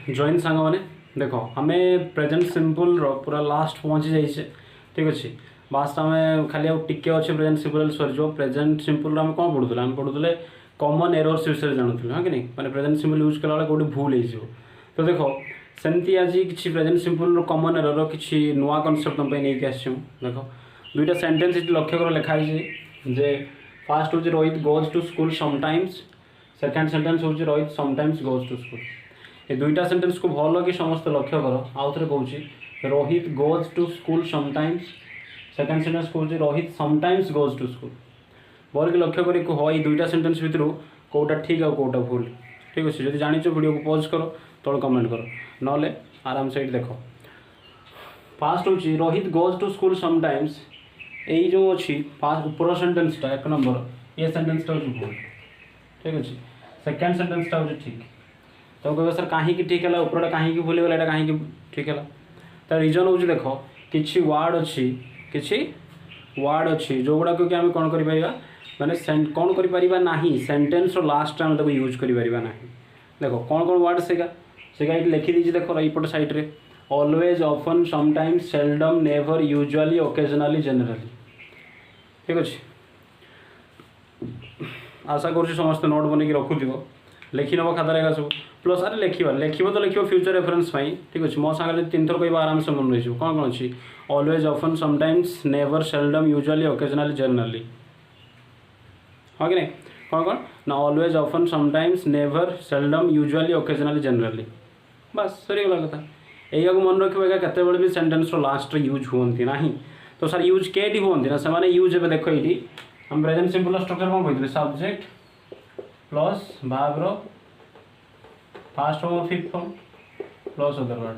Join सांग मैंने देख आम प्रेजेंट सिंपल पूरा लास्ट पहुँची जाइए ठीक अच्छे बास्ट आम खाली टिके अच्छे प्रेजेंट सिंपल सरीज प्रेजेंट सिंपल आम कौन पढ़ुले आम पढ़ुले कॉमन एरर्स विषय जानूँ हाँ कि नहीं मैंने प्रेजेंट सिंपल यूज कला कौट भूल हो तो देख सेमती आज किसी प्रेजेंट सिंपल कॉमन एरर किसी नुआ कनसेप्ट तुम नहीं आस देख दुईटा सेंटेंस लक्ष्य कर लिखाई जे फास्ट हूँ Rohit goes to school sometimes second sentence हूँ Rohit sometimes goes to school ये दुईटा सेंटेंस को भल कि समस्त लक्ष्य कर आउ थे कौन Rohit goes to school sometimes second sentence कौन Rohit sometimes goes to school भल कि लक्ष्य कर कह ये दुईटा सेंटेंस भितर कौटा ठीक आ कौटा भूल ठीक अच्छे जब जान वीडियो को पॉज कर तले कमेंट कर ना आराम से देख फास्ट हूँ Rohit goes to school sometimes यही जो अच्छी फास्ट ऊपर सेंटेंसटा एक नंबर ये सेंटेंसटा हूँ भूल ठीक अच्छे सेकेंड सेंटेंसटा हूँ ठीक तो कह सर कहीं ठीक है उपरटा कहीं भूलीगला यहाँ कहीं ठीक है तो रिजन हूँ देख कि वार्ड अच्छी जो गुड़ाक कि आम कौन कर माने कौन कर ना सेंटेंस लास्ट आम यूज कर ना देख कौन कौन वार्ड सेगा ये लिखिदी देख यपट साइड्रे always often sometimes seldom never usually occasionally generally ठीक अच्छे आशा कर समस्त नोट बन रखुव लिखि नब खाता एगा सब प्लस अरे लिख तो लिख फ्यूचर रेफरेन्स ठीक अच्छे मो सागर तीन थर कह आराम से मन रही कौन कौन अच्छी always often sometimes never seldom usually occasionally generally हाँ कि नहीं कौन कौन ना always often sometimes never seldom usually occasionally generally बस सरीगला कथा यही मन रखिए केत भी सेंटेंस लास्ट यूज हुए ना तो सर यूज केटी हुए ना से यूज ए देख ये हम प्रेजेंट सिंपल स्ट्रक्चर कौन कहते सब्जेक्ट प्लस भाव रो फास्ट फॉर्म और fifth form plus other word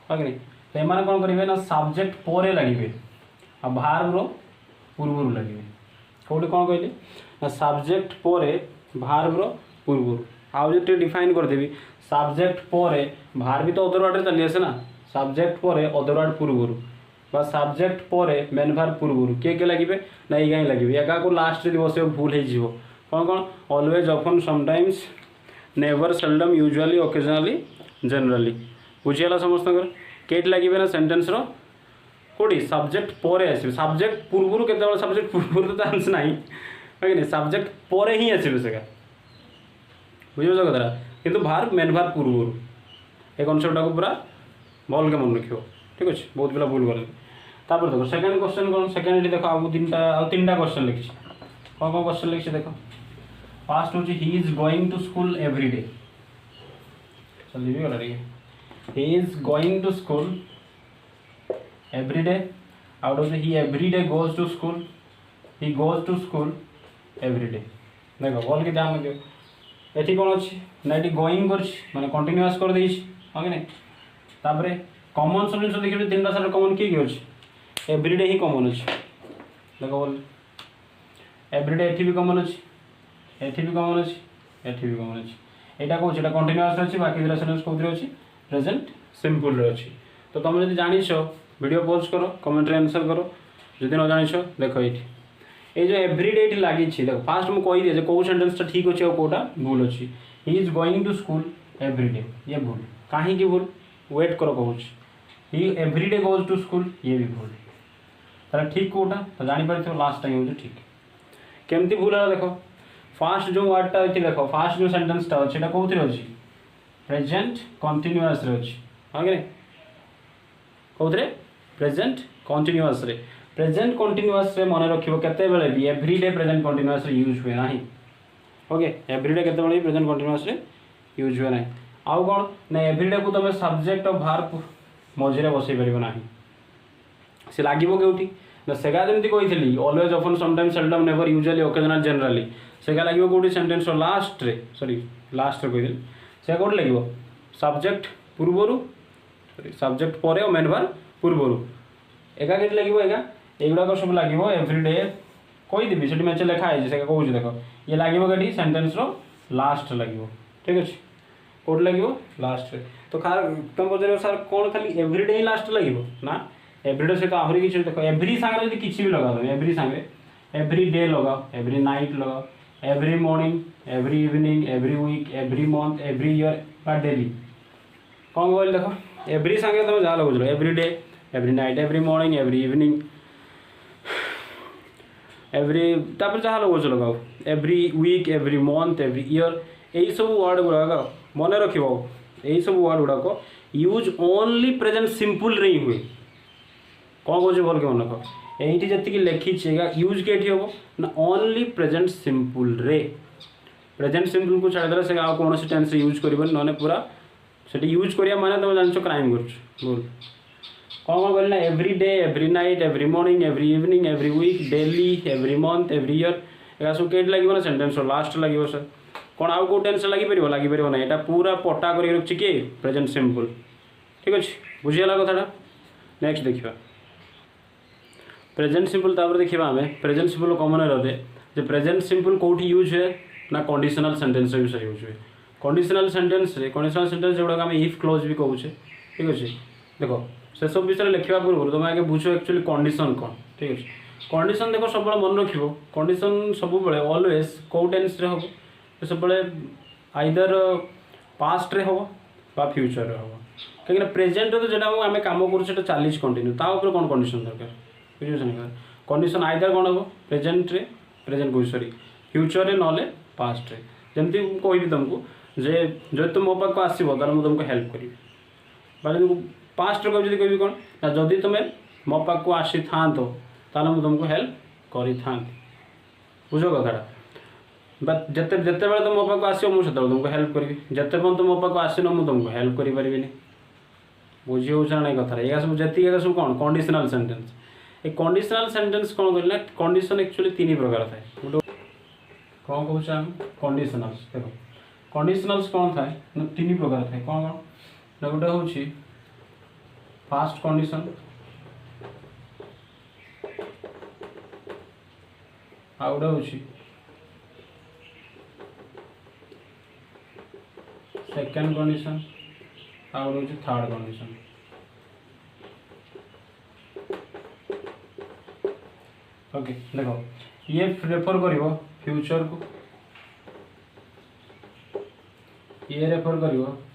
हाँ कि नहीं तो ये कौन करेंगे ना सब्जेक्ट पर लगे आ भाव रो पूर्व लगे कौटी कौन कहली ना सब्जेक्ट पर भाव रो पूर्व आउ जो डिफाइन करदेवी सब्जेक्ट पर भार भी तो अदर वर्ड चली आसे ना सब्जेक्ट पर अदर वर्ड पूर्व बा सब्जेक्ट पर मेन भार पूर्व किए लगे ना ये लगे या को लास्ट जब बस भूल हो कौन कौन always often sometimes never seldom usually occasionally generally बुझीगला समस्त केट लगे ना सेंटेंस रो कौटी सब्जेक्ट पर आस सब्जेक्ट पूर्व के सब्जेक्ट पूर्व तो चांस ना कि सब्जेक्ट पर ही आसवे से बुझे कथा किंतु भार मेन भार पूर्व ये कनसेप्टा को पूरा भल के मन रख ठीक अच्छे बहुत पिला भूल गले देखो सेकेंड क्वेश्चन कौन सेकेंड देख तीन टा क्वेश्चन लिखी कौन कौन क्वेश्चन लिखी देख फास्ट हूँ he is going to school every day चलिए भी गला he is going to school every day out of he every day goes to school he goes to school every day देख भल के ध्यान दियो ये कौन अच्छी ना ये गोइंग कर कंटिन्यूअस कर दे हाँ कि नहीं तापर कॉमन सब जिन देखिए तीन सारे कॉमन किए अच्छे एवरीडे ही कॉमन अच्छे देख बोल एवरीडे एठी भी कॉमन अच्छी एठी भी कॉमन अच्छी एठी भी कॉमन अच्छी यहाँ कौन यहाँ कंटिन्यूअस अच्छी बाकी दुटा सेंटेंस कौन अच्छी प्रेजेंट सिंपल अच्छी तो तुम जब जानिछ वीडियो पॉज करो कमेंट आंसर करो जदि न जानिछ देख ये जो एवरीडे ये लगी देख फास्ट मुझे कही दिए कौ सेंटेंसटा ठीक अच्छे और कौटा भूल अच्छी he is going to school everyday ये भूल कहीं भूल वेट करो कहूँ he everyday goes to school ये भी भूल तार ठीक कौटा तो जापर लास्ट टाइम हूँ ठीक केमती भूल है देख फास्ट जो वर्डटा अच्छी देख फास्ट जो सेंटेंसटा अच्छे कौन अच्छी प्रेजेंट कंटिन्यूअस अच्छी हाँ कि नहीं कौन प्रेजेंट कंटिन्यूअस प्रेजेंट कंटिन्यूअस मन रखियो केते बेले भी एवरीडे प्रेजेंट कंटिन्यूअस यूज हुए ना ओके एवरीडे केते बेले प्रेजेंट कंटिन्यूअस यूज हुए ना आउ कौन ना एवरीडे को तुम सब्जेक्ट और भार मझे बसई पार ना सी लगे कौटी ना सेगा जमी कही always often sometimes seldom never usually occasionally generally सेगा लगे कौटी सेंटेंस लास्ट रे सॉरी लास्ट रे कही से कौट लगे सब्जेक्ट पूर्व सॉरी सब्जेक्ट पर मेन भार पूर्व एका के लगे एका एगुड़ाक सब लगे एवरीडे कहीदेवी से मैच लिखाई से कौन देख ये लगे कहीं सेंटेंस लास्ट लगे ठीक अच्छे कौट लगे लास्ट रे तो खार तुम पचार सर कौन खाली एवरीडे ही लास्ट लगे ना एवरीडे सहित आहरी किसी देख एवरी सांगे जब किसी भी लगा तुम एवरी सांगे एवरी डे लगाओ एवरी नाइट लगाओ every morning every evening every week every month every year बा डेली कौन कहली देख एव्री सांगे तुम जहाँ लगुच every day every night every morning every evening every तापर जहाँ लगुच लगाओ every week every month every year यही सब वर्ड गुड़ाक मन रख यही सब वर्ड गुड़ाक यूज ओनली प्रेजेंट सिंपल रे ही हुए कौन कौन भल के मन रख ये जी लिखी यूज के हम ना ओनली प्रेजेंट सिंपल रे प्रेजेंट सिंपल को छाड़देला से आउ कौन टेन्स यूज कर ना पूरा से यूज करिया माने तुम जान क्राइम कर बोल कौन कौन कहना every day every night every morning every evening every week daily every month every year या सब कई लगे ना सेन्टेन्स लास्ट लगे सर कौन आउ कौ टेन्स लगे ना यहाँ पूरा पटा कर रखी किए प्रेजेंट सिंपल ठीक अच्छे बुझीगला कथाटा नेक्स्ट देखा प्रेजेंट सिंपल तापर देखा आम प्रेजेंट सिंपल कमन रहे प्रेजेंट सिंपल कौटी यूज है ना कंडीशनल सेंटेंस विषय यूज हुए कंडीशनल सेंटेंस जोड़ा आम इफ क्लोज भी कहूचे ठीक अच्छे देखो से सब विषय लिखा पूर्व तुम आगे बुझ एक्चुअली कंडीशन कौन ठीक अच्छे कंडीशन देख सब मन रख कंडीशन सब ऑलवेज कौ टेन्स हम सब आइदर पास्ट रे हम बा फ्यूचर रे हम कहीं प्रेजेंट तो जो आम कम कर चलीज कंटिन्यू तापर कौन कंडीशन दरकार बुझे कंडीशन आइदर कौन हम प्रेजेंट रे प्रेजेंट को सॉरी फ्यूचर रे ना पास्ट रे जमती कहि तुमको जे जो तुम मो पाक आसो तार मुझे तुमको हेल्प करी पास्ट रे कभी कह कौन ना जदि तुम्हें मो पाक आसी था ताले मुझे तुमको हेल्प करी था बुझ कथाटा बट जिते जिते बड़े तुम मो पाक आसो मुझे तुमको हेल्प करी जिते तुम मो पाक आसन मुझे तुमको हेल्प करी बुझी हो ना कथा या सब जी सब कौन कंडीशनल सेंटेंस ए कंडीशनल सेंटेंस कौन कहना कंडीशन एक्चुअली तीन प्रकार थाए गोटे कौन कौन आम कंडीशनल्स देखो कंडीशनल्स कौन थाए ना तीन प्रकार थाए कौन कौन ना गोटे हूँ फास्ट कंडीशन आ गोटे हूँ सेकेंड कंडीशन आ गोटे हूँ थर्ड कंडीशन ओके देखो ये रेफर कर फ्यूचर को ये रेफर कर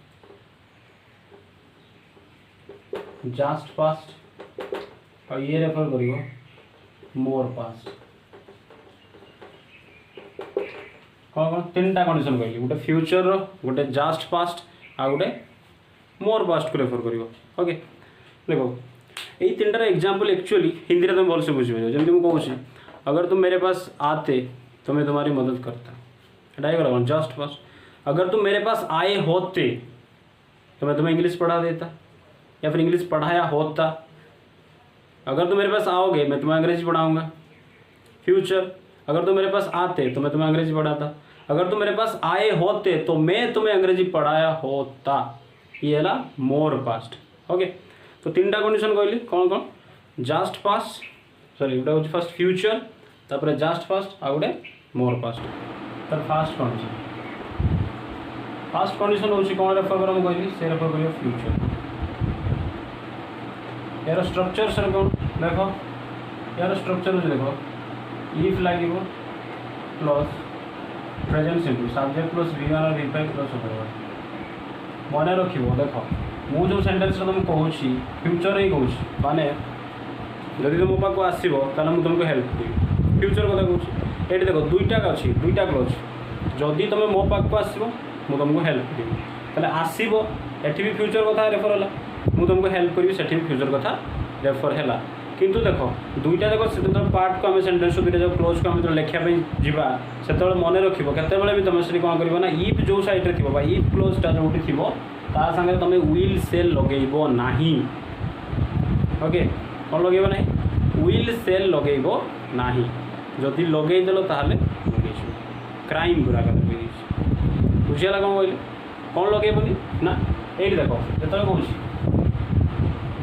जस्ट पास्ट और ये रेफर कर मोर पास्ट कौन कौन तीन टा कंडीशन कहली गोटे फ्यूचर गोटे जस्ट पास्ट आ गोटे मोर पास्ट को रेफर कर ओके देखो यही तीन टार एग्जाम्पल एक्चुअली हिंदी में तुम भलसे बुझे जमी मुझे कहूँ अगर तुम मेरे पास आते तो मैं तुम्हारी मदद करता डाइगरा जस्ट पास्ट अगर तुम मेरे पास आए होते तो मैं तुम्हें इंग्लिश पढ़ा देता या फिर इंग्लिश पढ़ाया होता अगर तुम मेरे पास आओगे मैं तुम्हें अंग्रेजी पढ़ाऊँगा फ्यूचर अगर तुम मेरे पास आते तो मैं तुम्हें अंग्रेजी पढ़ाता अगर तुम मेरे पास आए होते तो मैं तुम्हें अंग्रेजी पढ़ाया होता ये है मोर पास्ट ओके तो तीन टा कंडीशन कहली कौन कौन जस्ट पास्ट सॉरी गोटे हूँ फर्स्ट फ्यूचर तापर जस्ट पास्ट आ गोटे मोर पास्ट तर फास्ट कंडीशन हूँ कौन रेफर कर कहली से रेफर कर फ्यूचर यार स्ट्रक्चर सर कौन देख यार स्ट्रक्चर हूँ देख इफ लगे plus present simple subject plus V1 और V5 प्लस मन रख देख मु जो सेंटेंस तुम कहूँ फ्यूचर ही कहूँ माने जदि तुम मो पाक आसो मुझे तुमको हेल्प करी फ्यूचर कथा कहूँ ये देख दुईटा अच्छी दुईटा क्लोज जदि तुम मो पाक आसो मुझे तुमको हेल्प करी ताले आसो एटी भी फ्यूचर कथा रेफर है मुझे तुमको हेल्प करी से फ्यूचर कथा रेफर है किंतु देख दुईटा देख से पार्ट को आम सेंटेंस दुईटा जो क्लोज को आम जो लिखापी जा से मन रख भी तुम से कौन कर ना इफ जो साइड में थी इफ क्लोजटा जो थी ता संगे तुम विल सेल लगेब नाही ओके कौन लगेब ना विल सेल लगेब नाही जदि लगेदेल ताहले क्राइम गुराक बुझीगला कौन कहले कौन लगेबनी ना ये देख जो कहूँ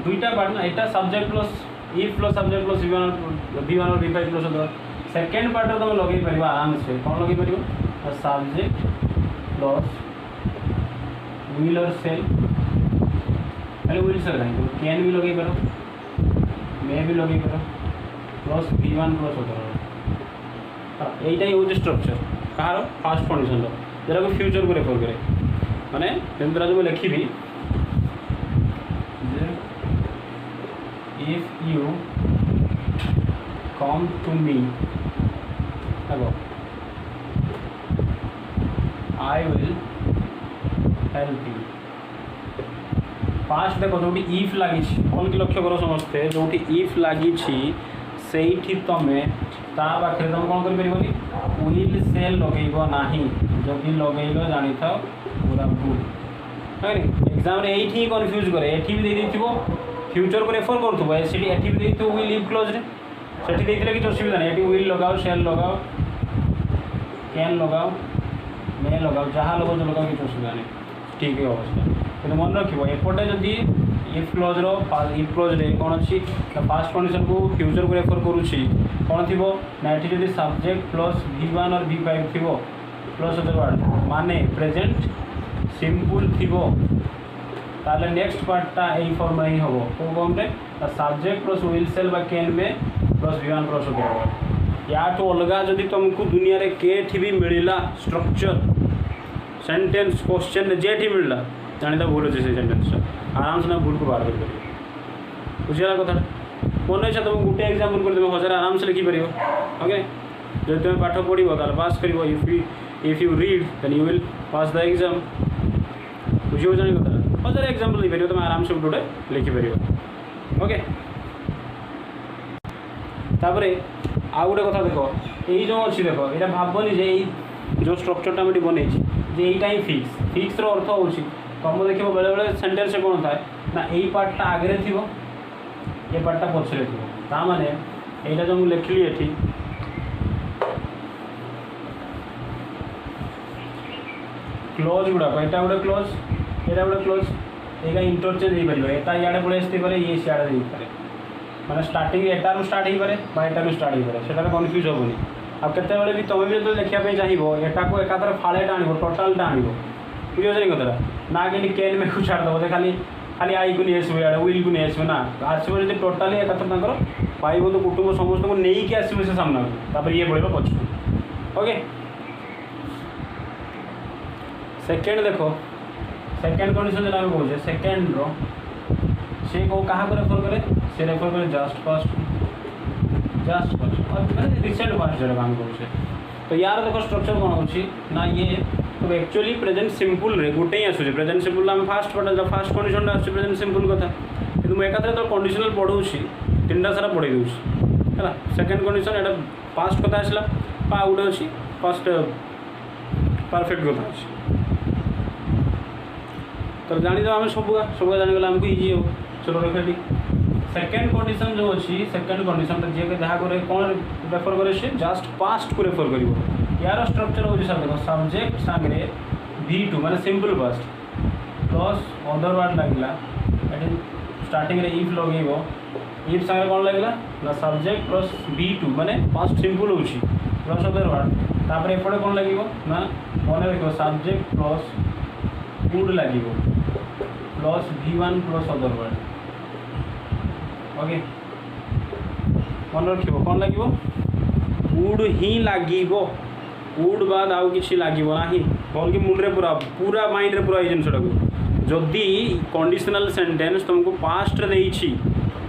दुईटा पार्ट ना यहाँ subject plus if plus subject plus V1 और V5 प्लस सेकेंड पार्ट तुम लगे पार आराम से कौन लगे पार सब्जेक्ट प्लस विल और सेल पहले विल सेल कहीं कैन भी लगे पार मे भी लगे पार प्लस V1 प्लस होता यही हूँ स्ट्रक्चर कहार फास्ट कंडीशन जोटा फ्यूचर को रेफर करे माने जो मुझे लिखी if you come to me देखो I will help you first देखो जो इफ लगी कौन की लक्ष्य कर समस्ते जो इफ लगी से तुम ता पाखे तुम कौन कर विल से लगेब ना जदि लगेल जानी था पूरा भूल है एग्जाम ये कन्फ्यूज करे एठी भी दे फ्यूचर को रेफर करूँ एटी भी दे विल इफ क्लोज से किसी असुविधा नहीं ये विल लगाओ सेल लगाओ कैन लगाओ मे लगाओ जहाँ लगाओ जो लगाओ किसी असुविधा नहीं ठीक है अवस्था कि मन रखिए एपटे जदि इफ क्लोज इफ क्लोज रे कौन अच्छी फास्ट कंडीशन को फ्यूचर को रेफर करुच्ची कौन थी ना ये जब सब्जेक्ट प्लस V1 और V5 थी प्लस वर्ड माने प्रेजेंट सिंपल थी ताले नेक्स्ट पार्टा यही फॉर्म ही हम कौ फॉर्म रे subject plus will shall can में प्लस V1 प्लस वर्ड या तो अलग जदि तुमको दुनिया रे केठी भी मिलला स्ट्रक्चर सेंटेंस क्वेश्चन जेठी मिलला जानी भूल अच्छे से सेंटेंस आराम से भूल को बाहर कर बुझेगा कथा मन इच्छा तुम गोटे एग्जाम्पल कर तुम हजार आराम से लिखिपर ओके जब तुम पाठ पढ़ो तो पास कर if you read then you will pass the exam बुझे जानी कथा हजार एग्जाम्पल देपर तुम आराम से गोटे लिखिपर ओके तापर आउ गोटे कथा देख यही जो अच्छी देख ये भावनी जे जो स्ट्रक्चरटा मुझे बनई जे यहीटा ही फिक्स अर्थ हो तुम देख बेले बेले सेंटेंस कौन थाए ना यही पार्टा आगे थी ये पार्टा पछरे थी ताने यहाँ जो मुझे लिखली ये क्लोज गुड़ाक यहाँ गोटे क्लोज यहाँ गोटे क्लोज यहाँ इंटरचेंज हो पार यहाँ इे पड़े आसपे ये सियाड़े पारे मैंने स्टार्टिंग एटारू स्टार्ट हो पाए एटारू स्टार्ट हो पाए से कन्फ्यूज हेनी आते भी तुम भी जो लिखापी चाहिए एटा को एकाथर फाड़ेटा आण टोटालटा आण बुझे कथा ना कि कैन में को छाड़देव खाली खाली आई को नहीं आसो इे विल को नहीं आसो ना आसो जब टोटाली एकाथर भाई बंधु कुटुंब समस्त को लेकिन आसो से सामना तापर ये पड़े पछू ओके सेकेंड देखो सेकेंड कंडीशन जो आम कहे सेकेंड रो से को क्या रेफर करे से रेफर करे जस्ट फर्स्ट मैंने रिसेंट फास्ट जो काम करुचे तो यार देखो स्ट्रक्चर कौन हो ना ये तो एक्चुअली प्रेजेंट सिंपल रे गोटे ही आसूँ प्रेजेंट सिंपल आम फास्ट पढ़ा फास्ट कंडीशन आस प्रेजेंट सिंपल कथा कि मुझे एकाथरे तो कंडीशनल पढ़ाऊँगी तीन सारा पढ़े दूसरी है सेकेंड कंडीशन यहाँ पास्ट कथा आसला पा गोटे अच्छी फास्ट परफेक्ट कथा अच्छी तो जानीद आम सब जानीगला आमको इजी हो चलो रेखा सेकेंड कंडीशन जो अच्छी सेकेंड कंडीशन जी जहाँ करे कौन रेफर करे से जस्ट पास्ट को रेफर कर यार स्ट्रक्चर हो सर देखो सब्जेक्ट सांगे V2 माने simple past plus other word लगला स्टार्टिंग रे इफ लगेबो इफ सांगे कौन लगला ना सब्जेक्ट प्लस V2 माने पास्ट सिंपल होची प्लस अदर वर्ड तापर एपटे कौन लगिबो ना मन देखो सब्जेक्ट प्लस वुड लगिबो plus V1 plus other word okay मन रखिबो कौन लगिबो वुड ही लगिबो वुड बाद आउ किसी लगे ना भल कि मुंडे पूरा पूरा माइंड रे पूरा ये जिनटा को जदि कंडीशनल सेंटेंस तुमको पास्ट रे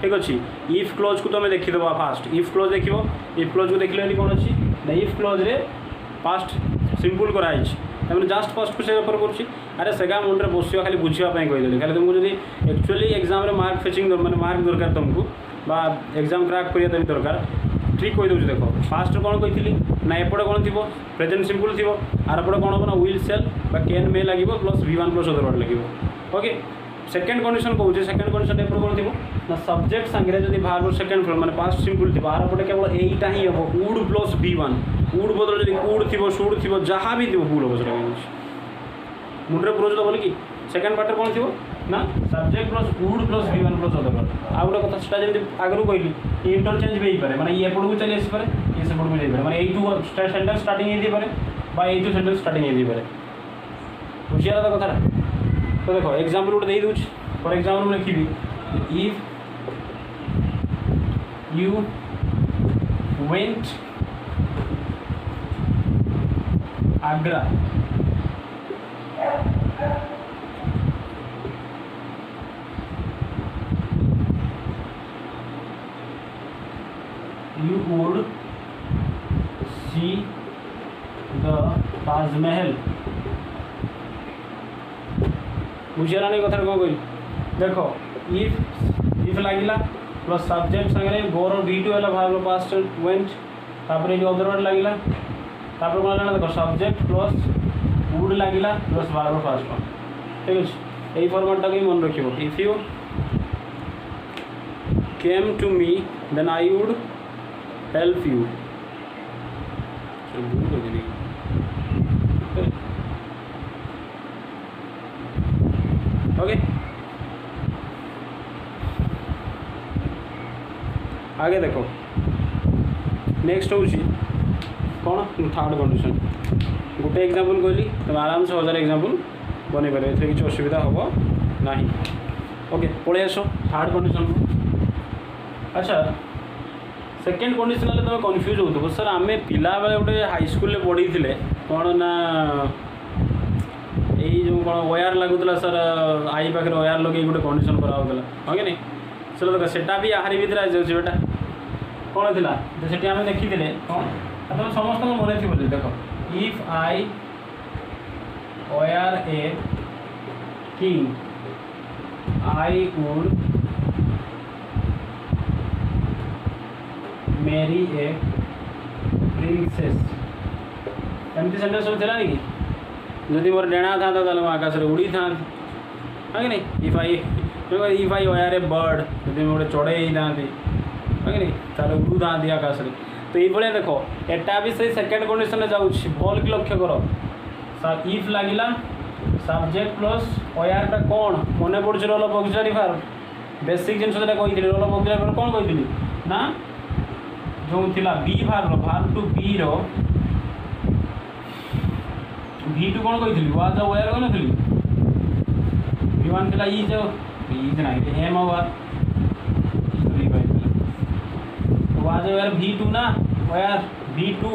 ठीक अच्छे इफ क्लोज को तुम देखीद फास्ट इफ क्लोज देख इफ क्लोज को देखिले कौन अच्छी ना इफ क्लोज रे पास्ट सिंपल कराई तमें जस्ट फर्स्ट को से रेफर करे सेगा मुंडे बसिया खाली बुझापी कहीदेली खाली तुमको जब एक्चुअली एग्जाम रे मार्क फेचिंग मैंने मार्क दरकार तुमको बा एग्जाम क्रैक करने दरकार ट्रिक कही दूसरी देख फास्ट कौन कही ना एपटे कौन थी प्रेजेंट सिंपल थी आर पटे कौन हम ना विल सेल कैन मे लगे plus V1 plus other word लगे ओके सेकेंड कंडीशन कहे सेकेंड कंडीशन एपटे कौन थी ना सब्जेक्ट सांगे जब बाहर सेकेंड फ्लोर मैंने पास्ट सिंपल थी आर पटे केवल यहीटा ही हम वुड प्लस V1 वुड बदल जब कुड थी सुड थी जहाँ भी थी भूल हम से मुंडे पूरा दबल कि सेकेंड पार्ट कौन थी ना subject plus would plus V1 plus other word आ गोटे कथा जमी आगु कहली इंटरचेंज भी हो पाए मैंने ये एपट को चली आसपे ये सेपट को जापे मैंने यू सेंटेंस स्टार्टिंग हो यू सेंटेंस स्टार्टिंग हो बुझीगला तो कथा तो देखो एग्जाम्पल गोटे दूसरी फॉर एग्जाम्पल मैं लिखी if you went Agra you would see the Taj Mahal बुझीगला नहीं कथा कौन कह देख इफ लगिला प्लस सब्जेक्ट संगे गोर V2 है भाग पास्ट वेंट तापर ये अदर वर्ड लगिला तापर कौन है देख सब्जेक्ट प्लस वुड लगिला प्लस भाग पास्ट फॉर्म ठीक है यही फॉर्मेट टाक मन रखियो if you came to me then I would help you okay आगे देखो नेक्स्ट हूँ कौन थर्ड कंडीशन गोटे एग्जांपल कहली तुम आराम से 1000 एग्जांपल बन पारे ए किसी असुविधा हम ना ओके पलि आस थर्ड कंडीशन अच्छा सेकेंड कंडीशन है तुम कन्फ्यूज हो सर आम पिला बेले गोटे हाईस्कल पढ़ी थे कौन ना यही जो कौन वायर लगुला सर आई पाखे वायर लगे गोटे कंडीशन कराला हाँ कि नहीं चलो देख सेटा भी यार भितर आ जाऊँगी बेटा कौन थी से आम देखी कौन तुम समस्त मन थी देख if I wire a king I would मेरी ए प्रिंसेस एमती सेंटेंस सब थिला कि जदि मोर डेणा था तो आकाश में उड़ी था हाँ कि नहीं if I wire A bird जब गोटे चढ़े था हाँ कि नहीं तार उड़ू था आकाश में तो ये देख एटा भी से सेकेंड कंडीशन जाऊँगी भल कि लक्ष्य कर इफ लगिला सब्जेक्ट प्लस वायरटा कौन मन पड़े role of auxiliary verb basic जिन कही रोल ऑफ ऑक्सिलरी वर्ब कौन कही ना जो थिला बी भार्ब टू बी रो V2 कौन कही वाज अ वायर कही नी V1 थिला इज ना M was a were V2 ना वायर V2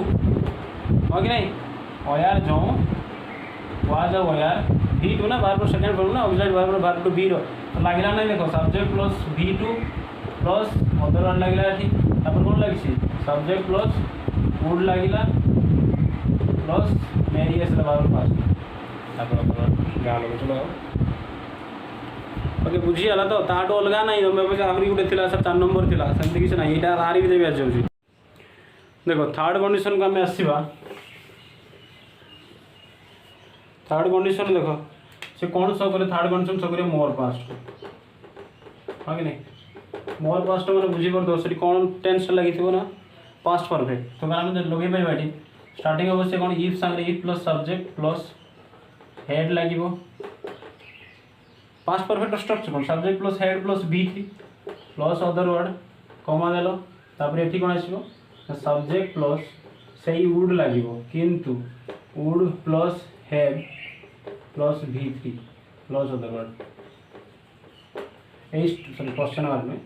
हो कि नहीं वायर जो वाज अ वायर V2 ना भार्ब सेकेंड फॉर्म ना ऑब्जेक्ट भार्ब टू बी रो तो लगिला नहीं देखो subject plus V2 plus other word लगिला ठीक तापर कौन लगी सब्जेक्ट प्लस वुड लगिला प्लस मेरी एस भाग फास्ट गाँव लोग चलो ओके बुझीगला तो ताठू अलग ना तुम्हें आहरी गोटे थी सर 4 नंबर थी सेमती किसी ना यहाँ आहारी भी आ जाऊँगी देखो थर्ड कंडीशन को आम आसवा थर्ड कंडीशन देख से कौन शो करे थर्ड कंडीशन शो करे मोर पास्ट हाँ कि नहीं मोर पास्ट मैंने बुझीपार से कौन टेंस लगी ना पास्ट परफेक्ट तो आम लगे पार ये स्टार्टिंग अवश्य कौन इफ सांगे if plus subject plus had लगे पास्ट परफेक्ट स्ट्रक्चर कौन subject plus had plus V3 plus other word comma देल तापर ये कौन आसो सब्जेक्ट प्लस से वुड लगे किंतु would plus had plus V3 plus other word sorry question mark में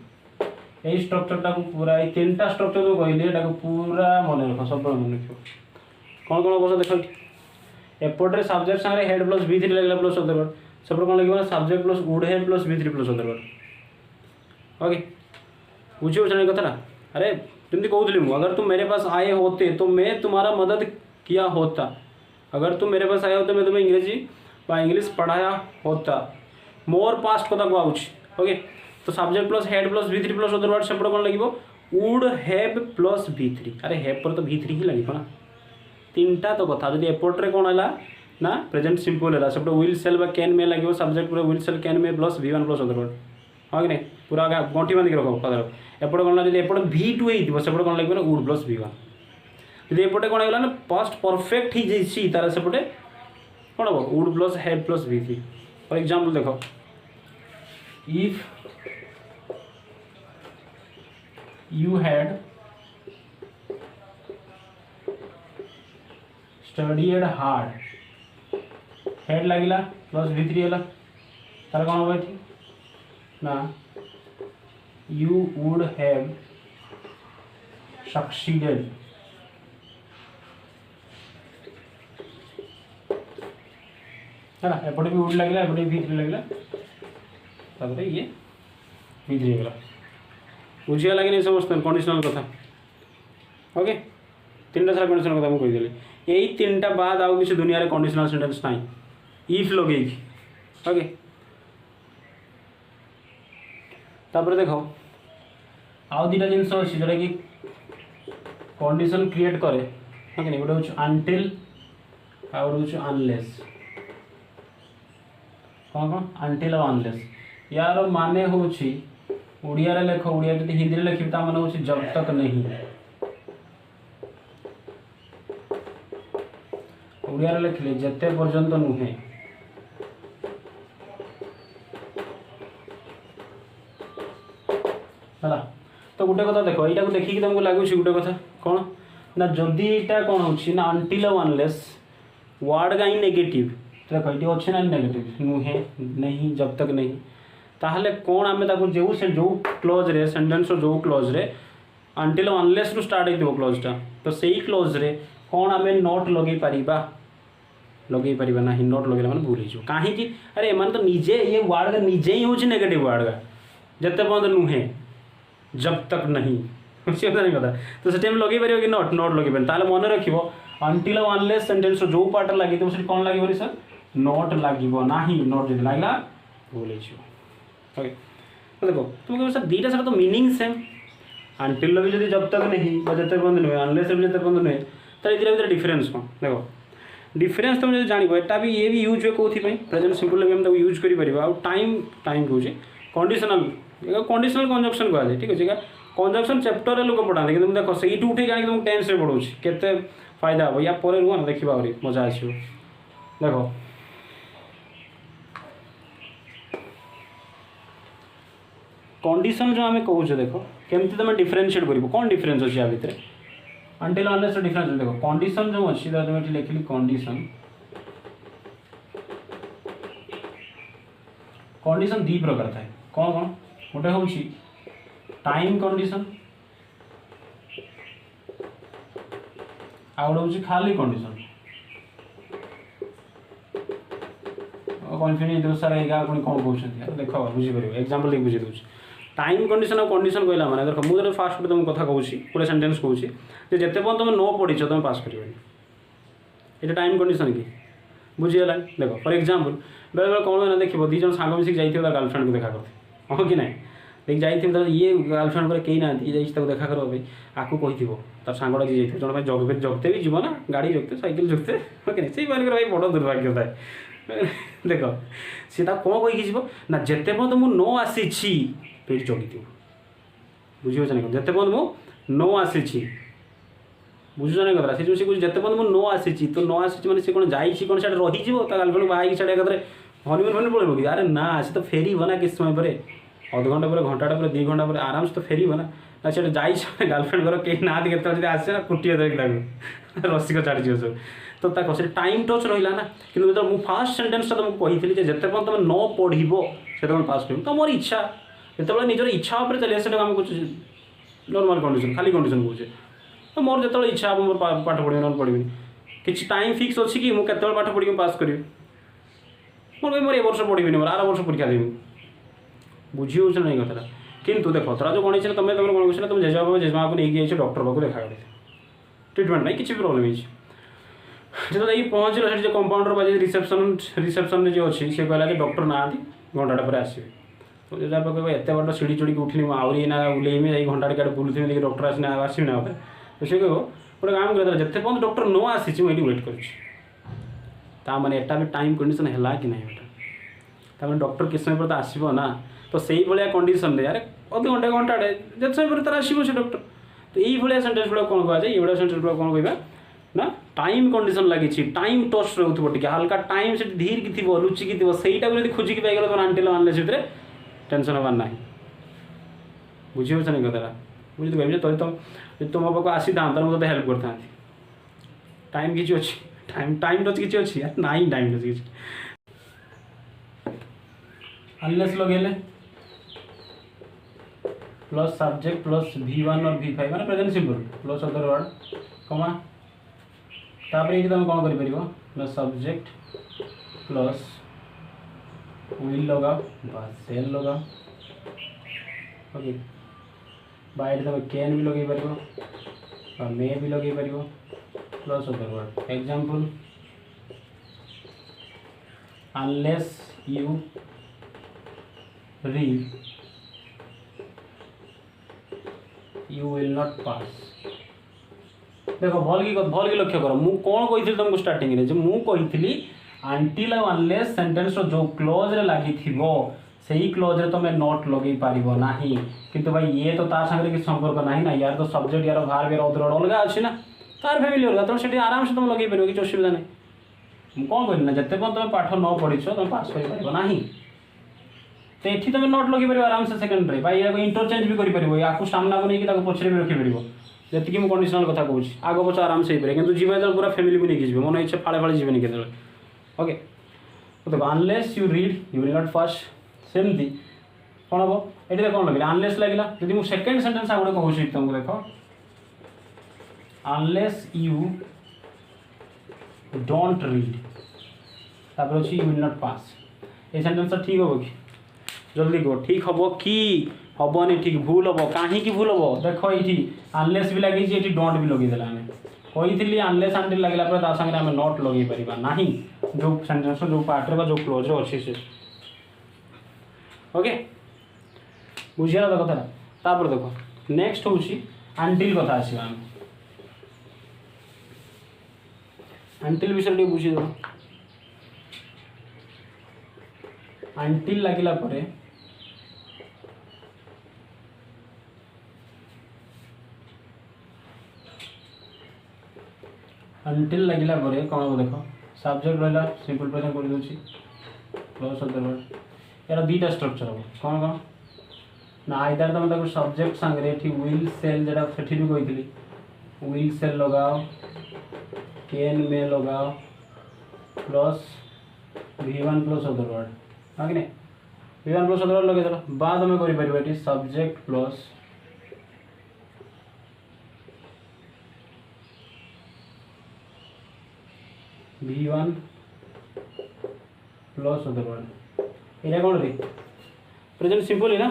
यही स्ट्रक्चरटा पूरा ये 3टा स्ट्रक्चर जो कहली ये पूरा मन रख सब मन रख कौन कौन बस देख एपटे सब्जेक्ट सारे हेड प्लस V3 लगे प्लस अदर वर्ड सब कौन लगे subject plus would head plus V3 plus other word okay बुझे कथा ना अरे तुमने कहूली मुझे अगर तुम मेरे पास आए होते तो मैं तुम्हारा मदद किया होता अगर तुम मेरे पास आए होते मैं तुम्हें इंग्रेजी व इंग्लिश पढ़ाया होता मोर पास्ट कथा कहूँ ओके तो subject plus had plus V3 plus other word सेपटे कौन लगे वुड हैव प्लस V3 अरे हैव पर तो V3 ही लगे ना 3टा तो कथा जब एपटे कौन है ना प्रेजेंट सिंपल है सेपटे विल सेल कैन में लगे सब्जेक्ट पूरा विल सेल कैन में plus V1 plus other word हाँ कि नहीं पूरा गंठी बांधिक रख कथा एपटे कौन जब एपटे V2 होपटे कौन लगे वुड प्लस V1 जब एपटे कौन है पास्ट परफेक्ट ही जाइए तार सेपटे कौन हम would plus had plus V3 for example देखो if you had studied hard head लगिला प्लस V3 है तार कौन हम ना you would have succeeded है ना एपटे भी वुड लगिला एपटे V3 लगिला तापर ये V3 गला बुझीगला कि नहीं समस्त कंडीशनल कथा ओके तीन सारा कंडीशन कथा मुझे कहीदेली यही तीन टा बाद आउ किसी दुनिया कंडीशनल सेंटेंस ना इफ लगे ओके तापर देख आउ दुटा जिनस अच्छी जोटा कि कंडीशन क्रिएट करे ओके नहीं गोटे हूँ अनटिल आ गोटे हूँ अनलेस कौन कौन अनटिल और अनलेस यार माने हूँ ओडिया रे लेख ओडिया जब हिंदी में लिखी माने हूँ जब तक नहीं ओडिया रे लिखले जेते पर्यंत नुहे है तो गोटे कथा देख यहाँ को देखिए तुमको लगुच गोटे कथा कौन ना जदि यहाँ कौन हो ना अनटिल अनलेस वर्ड का ही नेगेटिव तो देख ये अच्छे ना नेगेटिव नुहे नहीं जब तक नहीं ताहले कौन आम जो जो क्लोज रे सेंटेंस जो क्लोज रे अनटिल अनलेस रु स्टार्ट हो क्लोजटा तो सही क्लोज रे कौन आम नोट लगे पारिबा ना नोट लगे मैंने भूल हो कहीं अरे एम तो निजे ये वर्ड का निजे ही हूँ नेगेटिव वर्ड का जिते पर्यटन नुहे जब तक नहीं नहीं कथा तो से टाइम लगे पार कि नोट नोट लगे पारे मन रख अनटिल अनलेस सेंटेंस जो पार्ट लगे तो कौन लगे सर नोट लगे ना नोट जो लगला भूल ओके तो देखो तुम सर दीटा सर तो मीनिंग सेम अनटिल भी जब जब तक नहीं जिते पर्यटन नुहे अनलेस भी जिते पर्यटन नुहे तो ये भीतर डिफरेन्स कौन देखो डिफरेन्स तुम जो जान एटा भी ये भी यूज हुए कौन प्रेजेंट सिंपल भी हम यूज कर टाइम टाइम कहे कंडीशनल कंडीशनल कंजक्शन कहुए ठीक अच्छे कंजक्शन चैप्टर रे लोग पढ़ाते कि देख से उठे जान तुमको टेन्स रे पढ़ाऊँ केते फायदा हम या पर रुह ना देखा आहरी मजा आस देख कंडीशन जो आम कहे देख केमती तुम डिफरेनसीएट कर कौन डिफरेन्स अच्छे या भितर अनटिल अनलेस डिफरेंस देखो कंडीशन जो अच्छी तुम लिखली कंडीशन कंडीशन दी प्रकार थाए कौन कौन गोटे हूँ टाइम कंडीशन आ गोटे हूँ खाली कंडीशन कन्फ्यूज सारा यहाँ पुणी कौन कहते देख बुझीपर एग्जाम्पल देख बुझे दूसरी टाइम कंडीशन और कंडीशन कहला माने देख मुझे फास्ट तुम कथा कहूँ गोटे सेंटेंस कहूँ जिते पर्यटन तुम न पढ़ी तुम पास कर ये टाइम कंडीशन कि बुझीगला देख फॉर एग्जांपल बेले बेले कौन ना देखो दीज सांग मिसिक जाइए गर्लफ्रेंड को देखा करते हाँ कि ना देख जाइए ये गर्लफ्रेंड पर कहीं ना ये देखा कर भाई आपको कही तार सांगटा जी जाइए जन जग जगते भी जीव ना गाड़ी जगते साइकिल जगते हाँ कि से भाई बड़ दुर्भाग्य थाए देख सी कौन कहीकि जीव ना जिते पर्यटन मुझे न आसी पेट जगी बुझे ना जिते पर्यटन मुझे न आसी बुझुच ना कथा से जो सी जिते पर्यटन मुझे न आसी तो न आसी मैंने सी कौन जाइए कौन से रही गर्लफ्रेंड बाहर साढ़े एकाथरे हनीमून फनी पड़े कि अरे ना से तो फेर ना किस समय पर अध घंटा पर घंटा पर 2 घंटा पर आराम से तो फेर ना से जाइए गर्लफ्रेंड घर कहीं ना के आसे ना कुटिए देख रसिक छाड़ी सब तो से टाइम टच रहा ना कि जो मुझे फास्ट सेंटेंसटा तुमको कही जिते पर्यटन तुम न पढ़ो से पास कर तो मोर इच्छा जो निजर इच्छा उपर चलिए आम कुछ नॉर्मल कंडीशन खाली कंडीशन कहे तो मोर जो इच्छा मोर पाठ पढ़ी ना पढ़ी कि टाइम फिक्स अच्छी कि मुझे पाठ पढ़ी पास करी मोर मोर ए वर्ष पढ़ी मोर आर वर्ष परीक्षा देवी बुझी हो नहीं कथा कितु देख तरा जो गणी तुम तुम कौन कर तुम जेजेबाबा जेजेमा को लेकिन जाइए डॉक्टर पाक देखा कर ट्रिटमेंट नहीं किसी प्रोब्लेम जो पहुँचल जो कंपाउंडर बा रिसेप्शन जो अच्छी से कहला कि डॉक्टर ना घंटा पर आसवे तो जो कह एत बाट सीढ़ी चढ़ी उठनी आहरी ना उलेमी जाए घंटा क्या बुलूमी देखिए डॉक्टर आसना आसवी ना तो सी कह गोटे काम कर जिते पर्यटन डॉक्टर न आसी मुझे वेट कर एटा भी टाइम कंडीशन है कि नहीं बेटा डॉक्टर किस समय पर आसब ना तो सही भाया कंडीशन रे यार अध घंटे घंटाटे जिते समय पर आसो से डॉक्टर तो ये सेंटेंस गुड़ा कौन कह जाए ये सेंटेंस गुड़ा कौन कह ना टाइम कंडीशन लगी टाइम टच रोक हल्का टाइम से धीर की थी लुचिकी थी सहीटा खोजिकी पाइगल तुम आंटिल आनले से टेंशन हबार ना बुझे नहीं कथा मुझे कहबी तो तुम पाक आसी था मुझे हेल्प करता टाइम किसी अच्छी टाइम टच किसी अच्छी ना टाइम टच किसी अनलेस लगेले प्लस सब्जेक्ट प्लस V1 और V5 मैंने present simple plus other word comma तापर ये तुम कौन कर प्लस सब्जेक्ट प्लस विल लगाओ सेल लगाओ ओके बाइट तुम कैन भी लगे पार मे भी लगे पार plus other word example unless you read you will not pass. देख भल की लक्ष्य कर मु कौन कही तुमको स्टार्टिंग रे मु कही अनटिल और अनलेस सेंटेंस जो क्लोज रे लगी सही क्लोज रे तुम नॉट लगे पारिबो नाही किंतु भाई ये तो तार संगे किसी संपर्क नाही ना यार तो सब्जेक्ट यार भार यार अदर अलग अच्छी ना तार फैमिली अलग तेनाली से आराम से तुम लगे पार किसी असुविधा नहीं। मुझे कौन कहली ना जिते तुम पाठ न पढ़ी तुम पास कर ना तो ये तुम नोट लगे पार आराम से सेकेंड रे भाई इंटरचेंज भी कर या सामना को नहीं पछरे भी रखिपर जी मुझे कंडीशनल कथा कहूँ आग पच आराम से हो कि जीवन जो पूरा फैमिली को लेकिन जी मन इच्छा फाड़े फाड़े जीवन के ओके देखो unless you read you will not पास सेमती कौन हम ये कौन लगे अनलेस लगे जब मुझे सेकेंड सेंटेंस आ गए कहूँ तुमको देख अनलेस यू डोंट रीड तापर अच्छी यू विल नॉट पास ये सेंटेंस ठीक हम कि जल्दी कह ठीक हम कि हेनी ठीक भूल हम कहीं भूल हम देख ये अनलेस भी लगी ये डोंट भी लगेदेला आम कही अनलेस आंटिल लगे सागे आम नॉट लगे पार ना जो सेंटेंस जो पार्ट जो क्लोज अच्छी से ओके बुझीगला तो कथा तापर देख नेक्स्ट हूँ आंटिल कथा आसवा आंटिल विषय बुझीद आंटिल लगिला परे अंटिल लगिला परे कौन हम देख सब्जेक्ट रहा सिंपल प्रेजेंट कर दूसरी प्लस अदर वर्ड यार दुईटा स्ट्रक्चर हम कौन कौन ना आइदर तुम सब्जेक्ट सांगे विल सेल जो से भी कही विल सेल लगाओ कैन मे लगाओ plus V1 plus other word हाँ कि नहीं V1 प्लस अदर वर्ड लगे बाद तुम कर subject plus V1 plus other word ये कौन रे प्रेजेंट सिंपल है ना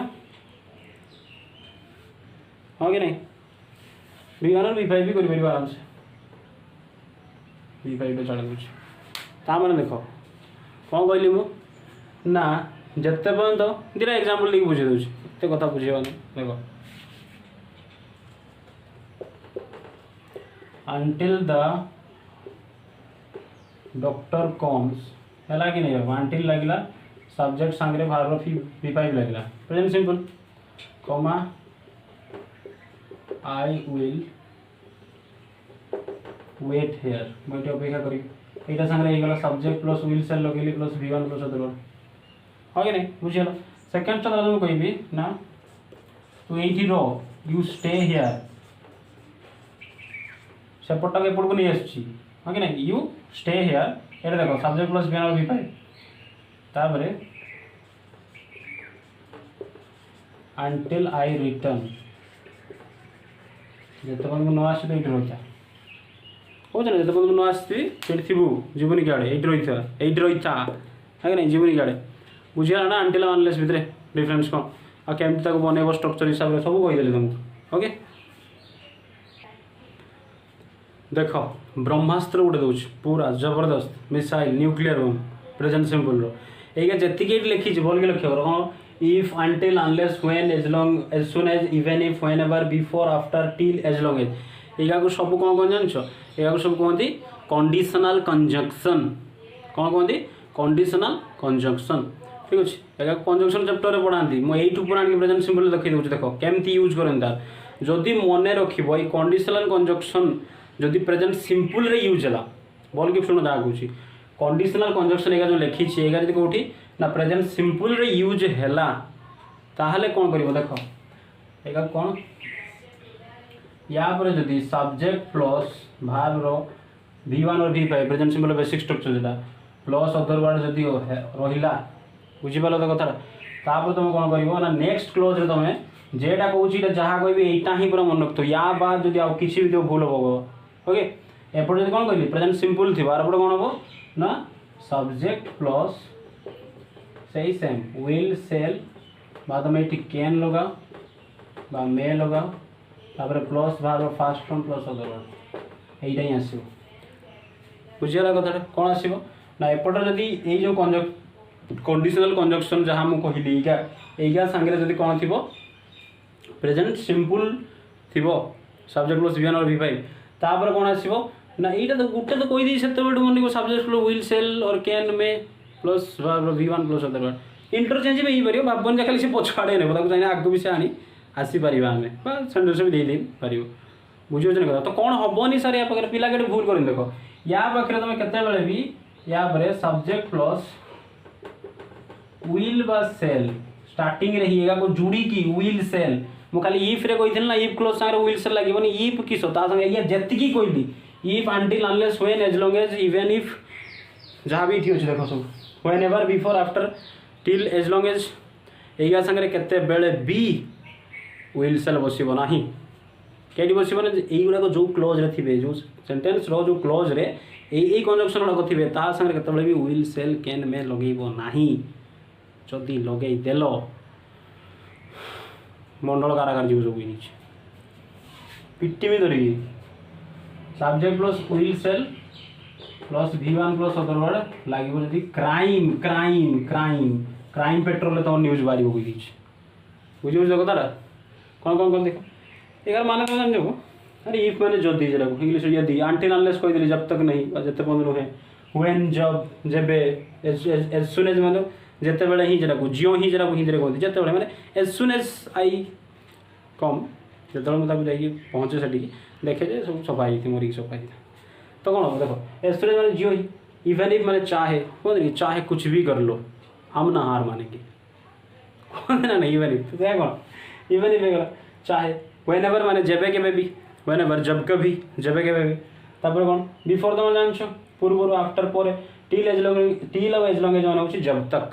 हाँ कि नहीं V1 और V5 भी कर आराम से V5 पे चढ़ दूसरी मैंने देख कौन कहली मु ना जिते पर्यंत दुटा एग्जांपल लेके बुझे दूसरी एत कथा बुझेबानी देख अनटिल द डॉक्टर कम्स है कि नहीं अनटिल लगे सब्जेक्ट सांगे भार V5 लगे प्रेजेंट सिंपल कमा आई विल वेट हेयर मुझे अपेक्षा करी यहाँ सांगे सब्जेक्ट प्लस विल सेल लगे plus V1 plus other word हाँ कि नहीं बुझीगला सेकेंड तुम कहि ना तू ये यू स्टे हेयर सेपटा एपट को नहीं आसुची हाँ कि नहीं यू स्टे हेयर ये देख सब्जेक्ट प्लस V1 और V5 तापर अंटिल आई रिटर्न जिते पर्यटन न आस तो ये रही कौन ना जिते पर्यटन न आसती थी जीवन क्या ये रही था है कि नहीं जीवन क्या बुझीगला ना अंटिल अनलेस भितर डिफरेन्स कौन आ केमती बनइब स्ट्रक्चर हिसाब से सब कहीदेली तुमको ओके देख ब्रह्मास्त्र गोटे दूसरी पूरा जबरदस्त missile nuclear bomb present simple रो जी लिखी भल के लक्ष्य कर हाँ if until unless when as long as soon as even if when ever before after till as long as या सब कौन कौन जान या सब कहते कंडीशनल कंजक्शन कौन कहते कंडीशनल कंजक्शन ठीक अच्छे या कंजक्शन चैप्टर में पढ़ाती मुझे पूरा प्रेजेंट सिंपल देखी दूसरी देख केमती यूज करें तार जदि मन रख कंडीशनल कंजक्शन जदि प्रेजेंट सिंपल रे यूज है भल कि शुण जहाँ कह कंडीशनल कंजक्शन एगा जो लिखी एगा जी कौटी ना प्रेजेंट सिंपल रे यूज है ताहले कौन कर देख एगा कौन या जदि सब्जेक्ट प्लस भाव रो V1 और V5 present simple basic structure जोटा प्लस अदर वर्ड जदि रहा बुझीपाल तो कथा तापर तुम कौन कर ना नेक्स्ट क्लोज रे तुम जेटा कह जहाँ कह यहाँ ही पूरा मन रखो या बाद जब आउ कि भी भूल हम ओके एपट जब कौन कहली प्रेजेंट सिंपल थी आरपटे कौन हम ना सब्जेक्ट प्लस सही सेम विल सेल बाद तुम ये कैन लगाओ मे लगाओ तापर प्लस बाहर first form plus other word यहीटा ही आसो बुझीगला कथा कौन आसो ना एपटर जदि ये जो कंडीशनल कंजक्शन जहाँ मुझे कहली यहीका सांगे जदि कौन थी प्रेजेंट सिंपल थी सब्जेक्ट प्लस V1 और V5 तापर कौन आसो ना यहाँ तो गोटे तो कहीदी से मन सब्जेक्ट प्लस विल सेल और कैन में plus V1 plus other word interchange भी हो पार भावन खाली से पछाड़े ने चाहिए आगे भी से आनी आसीपर आम सेन्टेन्स भी दे पार बुझे कथा तो कौन हेनी सार या पाखे पिला के भूल कर देख या पाखे तुम केत भी या सब्जेक्ट प्लस विल बा सेल स्टार्टिंग रे ही को जुड़ी की विल सेल मुझे खाली इफ रे कही ना इफ क्लोज सागर विल सेल लगे इफ किस संगे जी कहली if until unless when as long as even if जहाँ भी अच्छे देख सब when ever before after till as long as यही सागर केते बेले भी विल सेल बसब ना कहीं बसब ना युवा जो क्लोज रे थे जो सेन्टेन्स जो क्लोज रे यही कंजक्शन गुड़ाक थे सागर केत भी विल सेल कैन में लगेब ना जदि लगे देल मंडल कारागार जीव सब पिटिमी धरिकी subject plus will shall plus V1 plus other word लगे जदि crime crime crime crime petrol तुम न्यूज बाहर बुझे बुझे कथा कौन कौन कौन देख यार माने तुम जान अरे इफ मैंने जदि इंग्लिश यदि अनटिल अनलेस कहीदेली जब तक नहीं जिते पर्यटन नुहे व्हेन जब जेबे एज सुन एज मतलब जिते बड़े ही जरा जियो ही जरा हिंदी कहते जिते बड़े मैंने एज सुन एज आई कम जो मुझे जाकि पहुँचे से देखे जे सब सफा ही मरिक सफा ही तो कौन हम देख एज सुन एज मैंने जियो ही इवन इफ मैंने चाहे कहते चाहे कुछ भी कर लो हम ना हार मानेंगे कहते ना नहीं इवन इफ तो कौन इवन इफ चाहे व्हेन एवर माने जेबे के भी व्हेन एवर जब कभी जेबे के भी तापर कौन बिफोर तुम जान पूर्व आफ्टर पर टिल एज लॉन्ग एज मान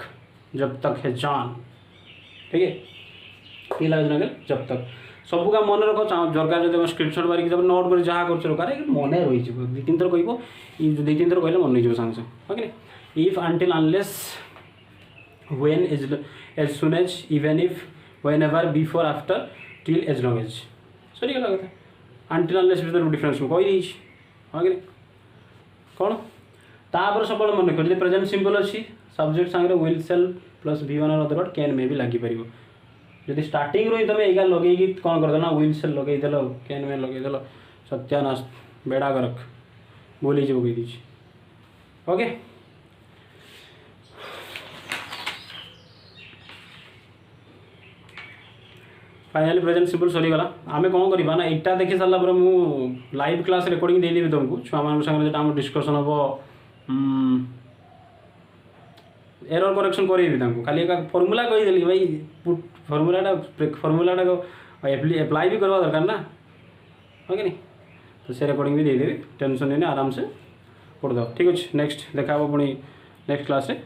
जब तक है जान ठीक है टिल एज लॉन्ग एज जब तक सब का मन रख दरकार जब स्क्रीनशॉट मारिक जब नोट कर जहाँ कर मन रही दी तीन थर कह दी तीन थर कहले मन रही सांगे okay if until unless when as soon as even if when ever before after till as long as सरी गला कथा अनटिल अनलेस भर डिफरेन्स मुझे कही कौन तापर सब मन रख प्रेजेंट सिंपल अच्छी सब्जेक्ट सांगे विल सेल प्लस V1 और अदर वर्ड कैन में भी लगिपर जदि स्टार्टिंग ही तुम एगा लगे कौन करदेल ना विल सेल लगेदेल कैन में लगेदेल सत्यानाश बेड़ा करक बोली कही दी ओके फाइनाली प्रेजेंट सिंपल सरीगला आम कौन करवा ना यहाँ देखी सारा पर मुझे लाइव क्लास रेकर्डिंग देदेवी तुमको छुआ मान सागर जो डिस्कसन हम एरर करेक्शन करेबी खाली एक फर्मूला कहीदेली भाई फर्मूलाटा एप्लाई भी करवा दरकार ना ओके नहीं तो से रेकर्डिंग भी देदेवी टेंशन नहीं आराम से पढ़ दो ठीक अच्छे नेक्स्ट देखा पुणी नेक्स्ट क्लास रे।